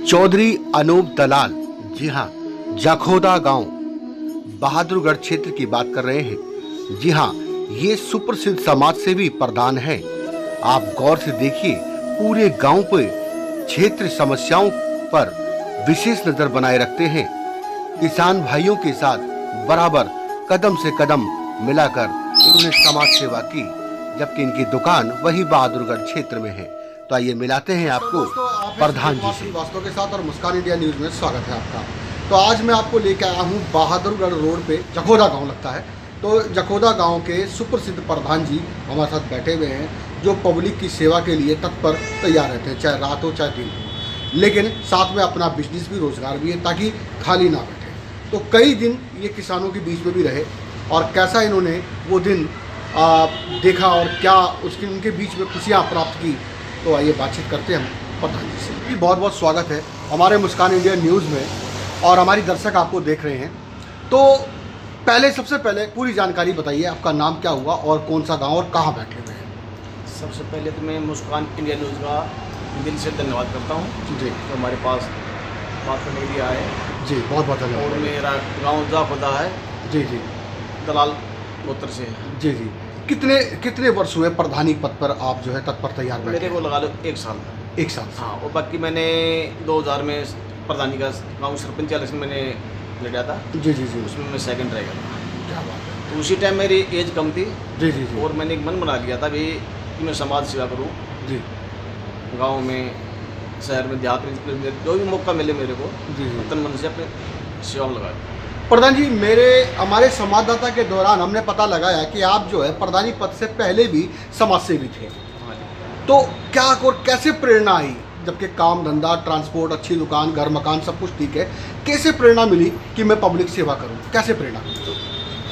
चौधरी अनूप दलाल, जी हाँ, जखोदा गांव, बहादुरगढ़ क्षेत्र की बात कर रहे हैं। जी हाँ, ये सुप्रसिद्ध समाज सेवी प्रधान है। आप गौर से देखिए, पूरे गांव पे क्षेत्र समस्याओं पर विशेष नजर बनाए रखते हैं। किसान भाइयों के साथ बराबर कदम से कदम मिलाकर इन्होंने समाज सेवा की, जबकि इनकी दुकान वही बहादुरगढ़ क्षेत्र में है। तो आइए मिलाते हैं आपको प्रधान जी से। वास्तव के साथ और मुस्कान इंडिया न्यूज़ में स्वागत है आपका। तो आज मैं आपको लेकर आया हूँ बहादुरगढ़ रोड पे, जखोदा गांव लगता है। तो जखोदा गांव के सुप्रसिद्ध प्रधान जी हमारे साथ बैठे हुए हैं, जो पब्लिक की सेवा के लिए तत्पर तैयार रहते हैं, चाहे रात हो चाहे दिन हो, लेकिन साथ में अपना बिजनेस भी, रोजगार भी है, ताकि खाली ना बैठे। तो कई दिन ये किसानों के बीच में भी रहे और कैसा इन्होंने वो दिन देखा और क्या उसके उनके बीच में खुशियाँ प्राप्त की। तो आइए बातचीत करते हैं हम प्रधान जी से। बहुत बहुत स्वागत है हमारे मुस्कान इंडिया न्यूज़ में, और हमारी दर्शक आपको देख रहे हैं। तो सबसे पहले पूरी जानकारी बताइए, आपका नाम क्या हुआ और कौन सा गांव और कहाँ बैठे हुए हैं। सबसे पहले तो मैं मुस्कान इंडिया न्यूज़ का दिल से धन्यवाद करता हूँ जी, तो हमारे पास बात करने के लिए आए। जी बहुत बहुत धन्यवाद। और मेरा गाँव जखोदा है, जी जी दलाल गोत्र से है। जी जी। कितने वर्ष हुए प्रधानी पद पर आप जो है तत्पर तैयार बैठे? मेरे को लगा लो 1 साल। 1 साल से। हाँ, और बाकी मैंने 2000 में प्रधानी का गाँव सरपंच इलेक्शन मैंने लड़ा था, जी जी जी, उसमें मैं सेकंड रह गया था। क्या बात है। तो उसी टाइम मेरी एज कम थी जी जी जी, और मैंने एक मन बना लिया था भाई कि मैं समाज सेवा करूँ। जी गाँव में, शहर में, देहात में, जो भी मौका मिले मेरे को जी जी। तन मन से अपने सेवा में लगाया। प्रधान जी, हमारे संवाददाता के दौरान हमने पता लगाया कि आप जो है प्रधानी पद से पहले भी समाज सेवी थे। हाँ जी। तो क्या और कैसे प्रेरणा आई, जबकि काम धंधा, ट्रांसपोर्ट, अच्छी दुकान, घर मकान सब कुछ ठीक है, कैसे प्रेरणा मिली कि मैं पब्लिक सेवा करूं? कैसे प्रेरणा मिली?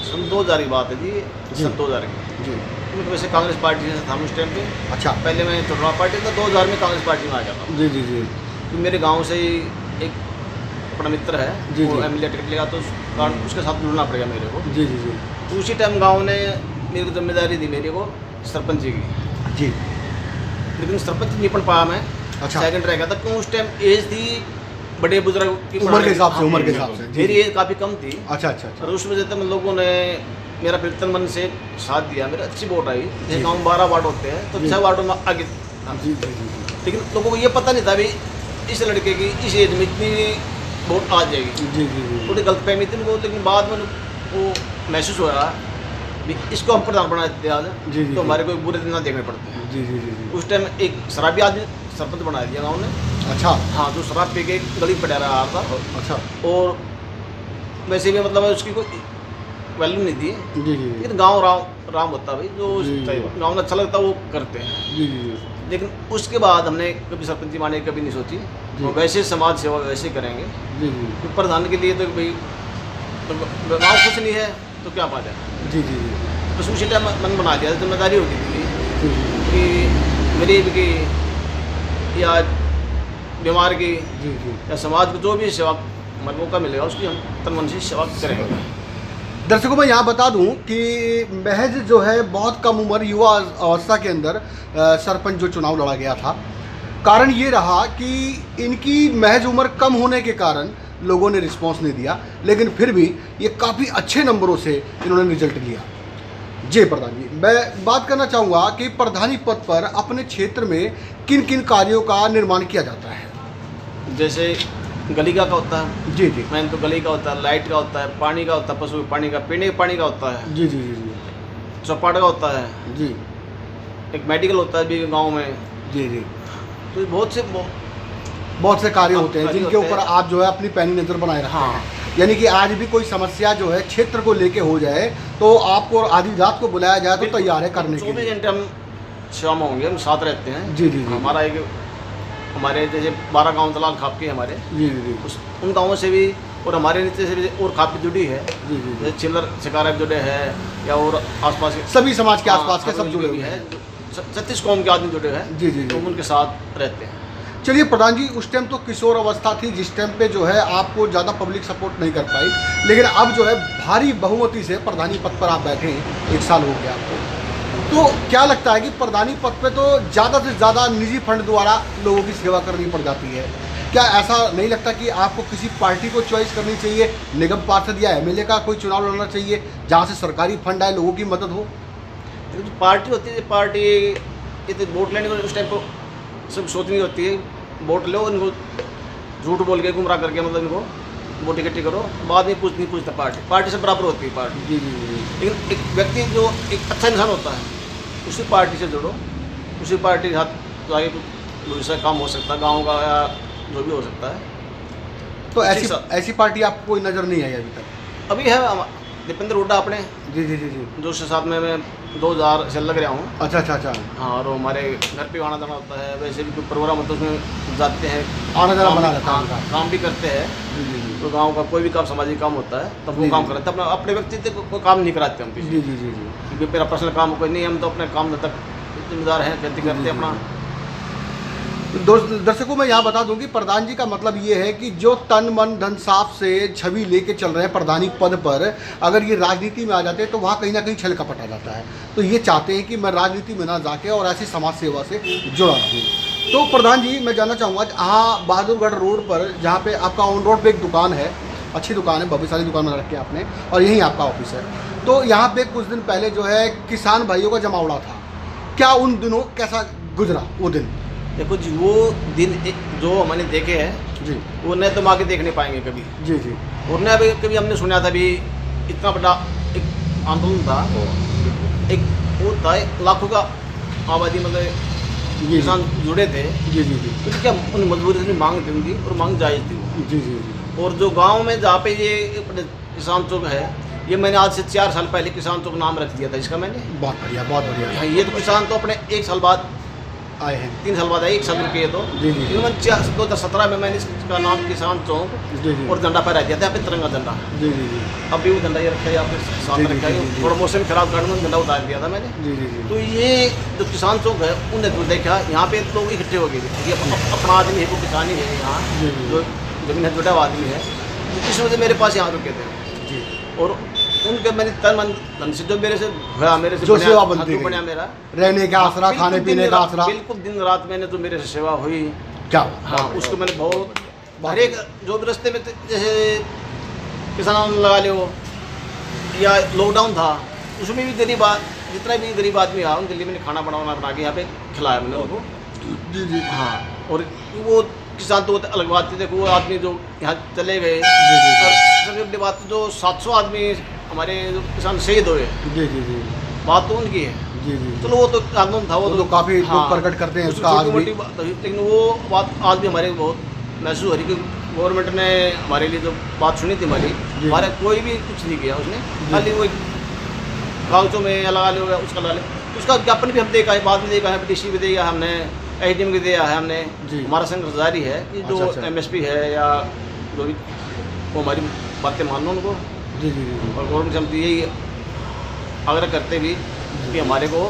सन 2000 की बात है जी, जी। सन 2000 की। जी, मैं तो वैसे कांग्रेस पार्टी से था उस टाइम पे। अच्छा। पहले मैं चुनाव पार्टी था, 2000 में कांग्रेस पार्टी में आ गया था। जी जी जी, तो मेरे गांव से ही एक अपना मित्र है, जी, वो जी। एमएलए टिकट लेगा, तो उसके साथ जुड़ना पड़ेगा मेरे को। जी जी जी, तो उसी टाइम गाँव ने मेरी को जिम्मेदारी दी मेरे को सरपंच जी की, जी, लेकिन सरपंच नहीं बन पाया मैं। अच्छा। सेकंड रह गया था, क्यों उस टाइम एज थी बड़े बुजुर्ग की, उम्र के हिसाब से, हाँ, उम्र के हिसाब से। जी, मेरी जी। एज काफ़ी कम थी। अच्छा अच्छा अच्छा, और उस वजह से लोगों ने मेरा कीर्तन मन से साथ दिया, मेरा अच्छी वोट आई। जी। जैसे गाँव में 12 वार्ड होते हैं, तो जी। 6 वार्डों में आगे था। जी जी जी, लेकिन लोगों को ये पता नहीं था भाई इस लड़के की इस एज में इतनी वोट आ जाएगी। जी जी जी, थोड़ी गलतफहमी थी उनको, लेकिन बाद में वो महसूस हो रहा भी इसको हम प्रधान बना देते आज, जी, जी, तो जी। हमारे कोई बुरे दिन ना देखने पड़ते हैं। जी जी जी, उस टाइम एक शराबी आदमी सरपंच बना दिया गाँव ने। अच्छा हाँ, जो शराब पी के गली पटा रहा था, अच्छा, और वैसे भी मतलब उसकी कोई वैल्यू नहीं थी। जी जी लेकिन गाँव राम होता भाई, जो जी। गाँव में अच्छा लगता है वो करते हैं। जी जी, लेकिन उसके बाद हमने कभी सरपंची माने कभी नहीं सोची, जी। तो वैसे समाज सेवा वैसे करेंगे। जी जी तो प्रधान के लिए तो भाई तो गाँव कुछ नहीं है तो क्या बात है। जी जी जी, बस उसी टाइम मन बना लिया, जिम्मेदारी होगी थी जी कि गरीब की या बीमार की जी जी। या समाज को जो भी सेवा हमारे मौका मिलेगा उसकी हम तन मन से सेवा करेंगे। दर्शकों, मैं यहाँ बता दूं कि महज जो है बहुत कम उम्र, युवा अवस्था के अंदर सरपंच जो चुनाव लड़ा गया था। कारण ये रहा कि इनकी महज उम्र कम होने के कारण लोगों ने रिस्पांस नहीं दिया, लेकिन फिर भी ये काफ़ी अच्छे नंबरों से इन्होंने रिजल्ट लिया। जी प्रधान जी, मैं बात करना चाहूँगा कि प्रधानी पद पर अपने क्षेत्र में किन किन कार्यों का निर्माण किया जाता है? जैसे गली का होता है, जी जी, मैन तो गली का होता है, लाइट का होता है, पानी का होता है, पशु पानी का, पीने के पानी का होता है, जी जी जी जी, चौपाट का होता है, जी एक मेडिकल होता है भी गाँव में। जी जी, तो बहुत से बहुत से कार्य होते हैं कार्य जिनके होते ऊपर हैं। आप जो है अपनी पैनी नज़र बनाए रखते हाँ। हैं। यानी कि आज भी कोई समस्या जो है क्षेत्र को लेके हो जाए तो आपको आधी रात को बुलाया जाए तो तैयार है करने के 24 लिए। घंटे हम सेवा में होंगे, हम साथ रहते हैं। जी जी जी, हमारे जैसे 12 गांव दलाल खापके हमारे, जी जी जी, उन गाँवों से भी और हमारे नीचे से भी और खापी जुड़ी है, जी जी जी, जैसे चिल्लर शिकारा भी जुड़े हैं, या और आसपास के सभी समाज के हाँ, आसपास के सब खापी जुड़े भी हुए हैं। 36 कौम के आदमी जुड़े हैं, जी जी तो जी। उनके साथ रहते हैं। चलिए प्रधान जी, उस टाइम तो किशोर अवस्था थी जिस टाइम पे जो है आपको ज़्यादा पब्लिक सपोर्ट नहीं कर पाई, लेकिन अब जो है भारी बहुमति से प्रधानी पद पर आप बैठे हैं, 1 साल हो गया आपको। तो क्या लगता है कि प्रधानी पद पे तो ज़्यादा से ज़्यादा निजी फंड द्वारा लोगों की सेवा करनी पड़ जाती है, क्या ऐसा नहीं लगता कि आपको किसी पार्टी को चॉइस करनी चाहिए, निगम पार्षद या एमएलए का कोई चुनाव लड़ना चाहिए जहाँ से सरकारी फंड आए, लोगों की मदद हो? जो पार्टी होती है, पार्टी ये तो वोट लेने को उस टाइम को सब सोचनी होती है, वोट लो, इनको झूठ बोल के गुमराह करके मतलब इनको वोट इकट्ठी करो, बाद में नहीं पूछता पार्टी से बराबर होती है पार्टी। जी जी जी। लेकिन एक व्यक्ति जो एक अच्छा इंसान होता है उसी पार्टी से जुड़ो, उसी पार्टी के साथ तो आगे कुछ भविष्य काम हो सकता है, गाँव का या जो भी हो सकता है। तो ऐसी पार्टी आपको कोई नज़र नहीं आई अभी तक? अभी है दीपेंद्र हुड्डा अपने, जी जी जी जी। जो उसके साथ में मैं 2000 से लग रहा हूँ। अच्छा अच्छा अच्छा। हाँ, और हमारे घर पे आना जाना होता है, वैसे भी कोई प्रोग्राम होता है उसमें जाते हैं, आना जाना बना रहता है हाँ, उनका। काम भी करते हैं। जी जी जी तो गांव का कोई भी काम, सामाजिक काम होता है तब वो जी, काम जी। करते हैं, अपना अपने व्यक्ति को कोई काम नहीं कराते हम किसी, जी जी जी जी। क्योंकि मेरा पर्सनल काम कोई नहीं, हम तो अपने काम तक जिम्मेदार हैं, खेती करते हैं अपना। दर्शकों मैं यहाँ बता दूं कि प्रधान जी का मतलब ये है कि जो तन मन धन साफ से छवि लेके चल रहे हैं प्रधानी पद पर, अगर ये राजनीति में आ जाते हैं तो वहाँ कहीं ना कहीं छल कपट आ जाता है। तो ये चाहते हैं कि मैं राजनीति में ना जाके और ऐसी समाज सेवा से जुड़ा रहूँ। तो प्रधान जी मैं जानना चाहूँगा, यहाँ बहादुरगढ़ रोड पर जहाँ पे आपका ऑन रोड पे एक दुकान है, अच्छी दुकान है, भव्यशाली दुकान बना रखी है आपने, और यहीं आपका ऑफिस है। तो यहाँ पे कुछ दिन पहले जो है किसान भाइयों का जमावड़ा था, क्या उन दिनों कैसा गुजरा वो दिन? देखो जी, वो दिन जो मैंने देखे हैं जी वो न तो आगे देख नहीं पाएंगे कभी, जी जी। और न अभी कभी हमने सुना था भी इतना बड़ा एक आंदोलन था, एक वो था, लाखों का आबादी मतलब जी किसान जुड़े थे। जी जी जी क्योंकि क्या उन मजबूरी से मांग थी उनकी, और मांग जायज़ थी वो। जी जी जी। और जो गांव में जहाँ पे ये किसान चौक है, ये मैंने आज से 4 साल पहले किसान चौक नाम रख दिया था इसका मैंने। बहुत बढ़िया बहुत बढ़िया। हाँ, ये तो किसान तो अपने 1 साल बाद आए हैं। 3 साल बाद आए, 1 साल रुके तो जी जी जी। 2017 में मैंने इसका नाम किसान चौक जी जी और झंडा फहरा दिया था, यहाँ पे तिरंगा झंडा। जी जी जी अभी वो झंडा ये रखा है, यहाँ पे जी, साथ जी, रखा जी, है, जी। थोड़ा मौसम खराब कारण में झंडा उतार दिया था मैंने। जी जी जी। तो ये जो किसान चौक है उन्हें जो देखा, यहाँ पे लोग इकट्ठे हो गए थे, ये अपना आदमी है, वो किसान ही है यहाँ, जी, जी। जो जमीन है जुड़ा हुआ आदमी है, तो इस वजह से मेरे पास यहाँ रुके थे। जी। और उनके मैंने तन मन धन से जो मेरे से भरा, मेरे से जो बना- सेवा बनती जो गई। बना मेरा रहने का आसरा, बिल्कुल खाने दिन पीने का रात- आसरा। बिल्कुल दिन रात मैंने जो मेरे से सेवा हुई, क्या हाँ, उसको मैंने बहुत हर एक जो भी रास्ते में जैसे किसान लगा लो, या लॉकडाउन था उसमें भी गरीब जितना भी गरीब आदमी आया उनके लिए मैंने खाना बना के यहाँ पे खिलाया मैंने उनको। जी जी हाँ, और वो किसान तो अलग बात थी, देखो वो आदमी जो यहाँ चले गए, जी, जी। और सबसे बड़ी बात जो 700 आदमी हमारे जो किसान शहीद हुए, जी जी जी बात तो उनकी है। जी जी। चलो वो तो आंदोलन था, वो तो काफी लोग प्रकट करते हैं उसका आज भी। छोटी-मोटी बात थी, लेकिन वो बात आज भी हमारे बहुत महसूस हो रही कि गवर्नमेंट ने हमारे लिए जो बात सुनी थी हमारी, जी। हमारा कोई भी कुछ नहीं किया उसने, जी। खाली वो कागजों में या लगा लिया उसका लगा लिया, उसका ज्ञापन भी हम देखा है, बाद में देखा है, डीसी भी दिया हमने, एसडीएम भी दिया है हमने। जी। हमारा संघर्ष जारी है कि जो अच्छा, अच्छा। एमएसपी है या जो भी, वो हमारी बातें मान लो उनको, जी जी जी। और गवर्नमेंट से हम तो यही आग्रह करते भी कि हमारे को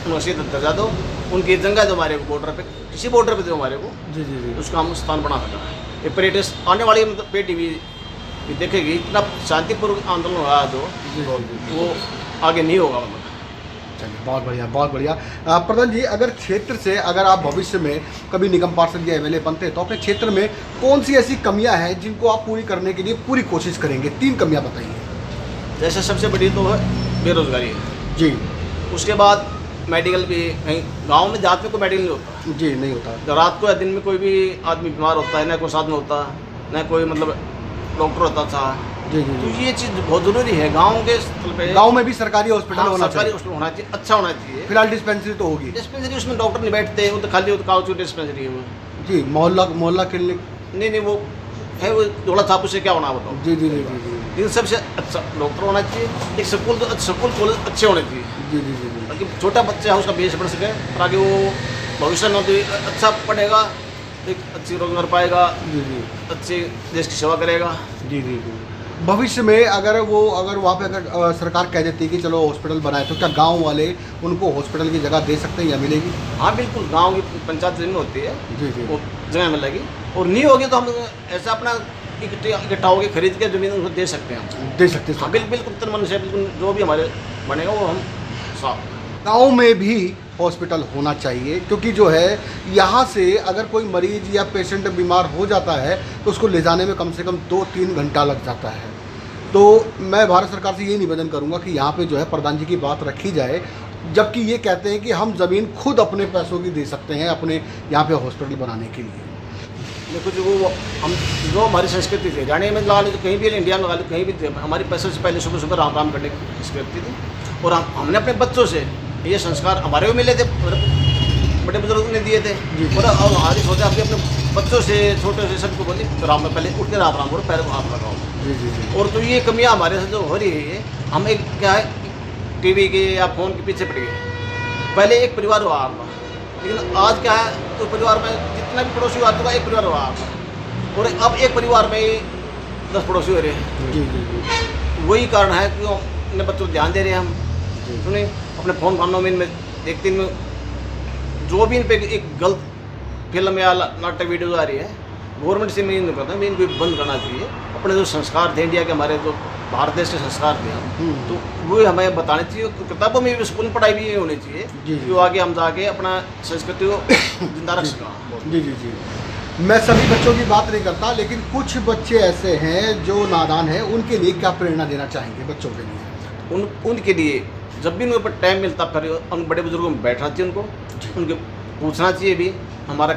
उनका दर्जा दो, उनकी जगह दो हमारे को, बॉर्डर पे किसी बॉर्डर पे दो हमारे को, जी जी जी। उसका हम स्थान बना सकें। ये पर्यटक आने वाली मतलब पे टीवी भी देखेगी, इतना शांतिपूर्वक आंदोलन हो रहा है जो जी जी जी। वो आगे नहीं होगा मतलब। चलिए बहुत बढ़िया बहुत बढ़िया। प्रधान जी, अगर क्षेत्र से अगर आप भविष्य में कभी निगम पार्षद या एमएलए बनते हैं तो अपने क्षेत्र में कौन सी ऐसी कमियां हैं जिनको आप पूरी करने के लिए पूरी कोशिश करेंगे? 3 कमियां बताइए। जैसे सबसे बड़ी तो है बेरोजगारी है, जी उसके बाद मेडिकल भी, कहीं गाँव में जात में कोई मेडिकल नहीं होता, जी नहीं होता। तो रात को या दिन में कोई भी आदमी बीमार होता है, ना कोई साधन होता, ना कोई मतलब डॉक्टर होता था। जी जी तो जी। ये चीज़ बहुत ज़रूरी है गाँव के स्थल पे। गांव में भी सरकारी हॉस्पिटल हाँ, होना सरकारी चाहिए। हॉस्पिटल होना चाहिए, अच्छा होना चाहिए। फिलहाल डिस्पेंसरी तो होगी। डिस्पेंसरी उसमें डॉक्टर नहीं बैठते, वो तो खाली वो तो कागज की डिस्पेंसरी है वो। जी मोहल्ला मोहल्ला क्लिनिक। नहीं वो है, वो जोड़ा छाप से क्या होना बताओ। जी जी जी जी जी इन सबसे अच्छा डॉक्टर होना चाहिए, एक स्कूल तो स्कूल कॉलेज अच्छे होने चाहिए, जी जी जी जी। ताकि छोटा बच्चा है उसका बेस बढ़ सके, और आगे वो भविष्य में तो अच्छा पढ़ेगा, एक अच्छी रोजगार पाएगा, जी जी अच्छे देश की सेवा करेगा। जी जी जी। भविष्य में अगर वहाँ पे अगर सरकार कह देती है कि चलो हॉस्पिटल बनाए, तो क्या गांव वाले उनको हॉस्पिटल की जगह दे सकते हैं या मिलेगी? हाँ बिल्कुल, गाँव की पंचायत जमीन होती है, जी जी वो जगह मिलेगी, और नहीं होगी तो हम ऐसा अपना इकट्ठा होकर खरीद के जमीन उनको दे सकते हैं हम। दे सकते हाँ हैं। बिल्कुल तन मन से, बिल्कुल जो भी हमारे बनेगा वो हम साफ। गाँव में भी हॉस्पिटल होना चाहिए, क्योंकि जो है यहाँ से अगर कोई मरीज या पेशेंट बीमार हो जाता है तो उसको ले जाने में कम से कम 2-3 घंटा लग जाता है। तो मैं भारत सरकार से ये निवेदन करूँगा कि यहाँ पे जो है प्रधान जी की बात रखी जाए, जबकि ये कहते हैं कि हम ज़मीन खुद अपने पैसों की दे सकते हैं अपने यहाँ पे हॉस्पिटल बनाने के लिए। देखो जो वो हम जो हमारी संस्कृति थी, हरियाणा में लगा लो, कहीं भी इंडिया में लगा लो, कहीं भी थे, हमारी पैसों से पहले सुबह सुबह राम राम करने की संस्कृति थी। और हमने अपने बच्चों से ये संस्कार हमारे को मिले थे, बड़े बुजुर्गों ने दिए थे। और अब हमारी सोचा अपने बच्चों से छोटे से सबको बोली तो राम में पहले उठ के राम राम करो, पैर को हाथ लगाओ। जी। और तो ये कमियाँ हमारे से जो हो रही है, हम एक क्या है टीवी के या फ़ोन के पीछे पड़ गए। पहले एक परिवार हुआ था, लेकिन आज क्या है तो परिवार में जितना भी पड़ोसी हुआ था एक परिवार हुआ था, और अब एक परिवार में ही 10 पड़ोसी हो रहे हैं। जी। वही कारण है कि अपने बच्चों को ध्यान दे रहे हैं हम। सुनिए अपने फ़ोन फानों में इनमें देखते हैं, जो भी इन पे एक गलत फिल्म या नाटक वीडियो आ रही है, गवर्नमेंट से मैं नहीं करता, मैं इनको बंद करना चाहिए। अपने जो संस्कार थे इंडिया के, हमारे जो भारत देश के संस्कार थे हम, तो वो हमें बताने चाहिए। किताबों में भी स्कूल में पढ़ाई भी ये होनी चाहिए कि आगे हम जाके अपना संस्कृति को जिंदा रख सकें। जी। मैं सभी बच्चों की बात नहीं करता, लेकिन कुछ बच्चे ऐसे हैं जो नादान हैं, उनके लिए क्या प्रेरणा देना चाहेंगे बच्चों के लिए? उनके लिए जब भी उनके ऊपर टाइम मिलता फिर उन बड़े बुजुर्गों में बैठना चाहिए, उनको पूछना चाहिए भी हमारा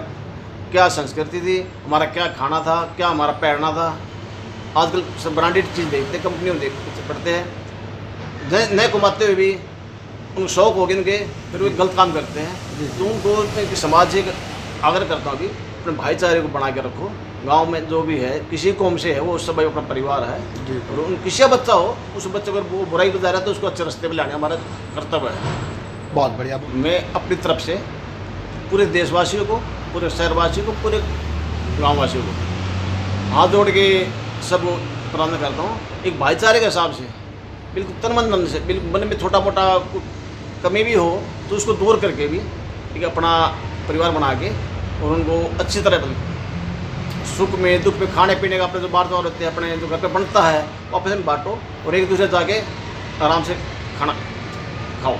क्या संस्कृति थी, हमारा क्या खाना था, क्या हमारा पहनना था। आजकल सब ब्रांडेड चीज़ देखते हैं, कंपनियों देखते पड़ते हैं, नए कमाते हुए भी उनको शौक हो गए उनके, फिर वो गलत काम करते हैं। तो उनको समाज से आग्रह करता हूँ कि अपने भाईचारे को बना के रखो। गांव में जो भी है, किसी कौम से है, वो सब अपना परिवार है। और उन किसी बच्चा हो, उस बच्चे को वो बुराई गुजार रहा है तो उसको अच्छे रास्ते पे लाने हमारा कर्तव्य है। बहुत बढ़िया। मैं अपनी तरफ से पूरे देशवासियों को, पूरे शहरवासियों को, पूरे गाँववासियों को हाथ जोड़ के सब प्रार्थना करता हूँ, एक भाईचारे के हिसाब से, बिल्कुल तन मन धन से, बिल्कुल मन में छोटा मोटा कमी भी हो तो उसको दूर करके भी एक अपना परिवार बना के और उनको अच्छी तरह सुख में दुख में खाने पीने का अपने जो बांटते होते हैं, अपने जो घर पे बनता है वो आपस में बांटो और एक दूसरे जाके आराम से खाना खाओ।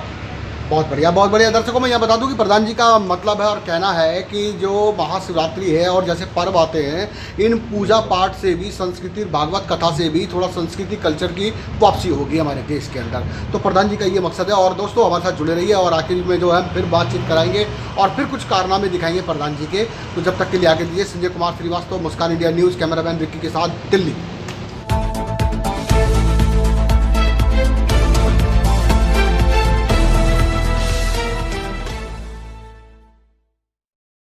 बहुत बढ़िया दर्शकों, मैं यहाँ बता दूं कि प्रधान जी का मतलब है और कहना है कि जो महाशिवरात्रि है और जैसे पर्व आते हैं, इन पूजा पाठ से भी, संस्कृति भागवत कथा से भी थोड़ा संस्कृति कल्चर की वापसी होगी हमारे देश के अंदर। तो प्रधान जी का ये मकसद है। और दोस्तों हमारे साथ जुड़े रहिए और आखिर में जो है फिर बातचीत कराएंगे और फिर कुछ कारनामे दिखाएंगे प्रधान जी के। तो जब तक के लिए आगे दीजिए संजय कुमार श्रीवास्तव, मुस्कान इंडिया न्यूज़, कैमरामैन रिक्की के साथ, दिल्ली।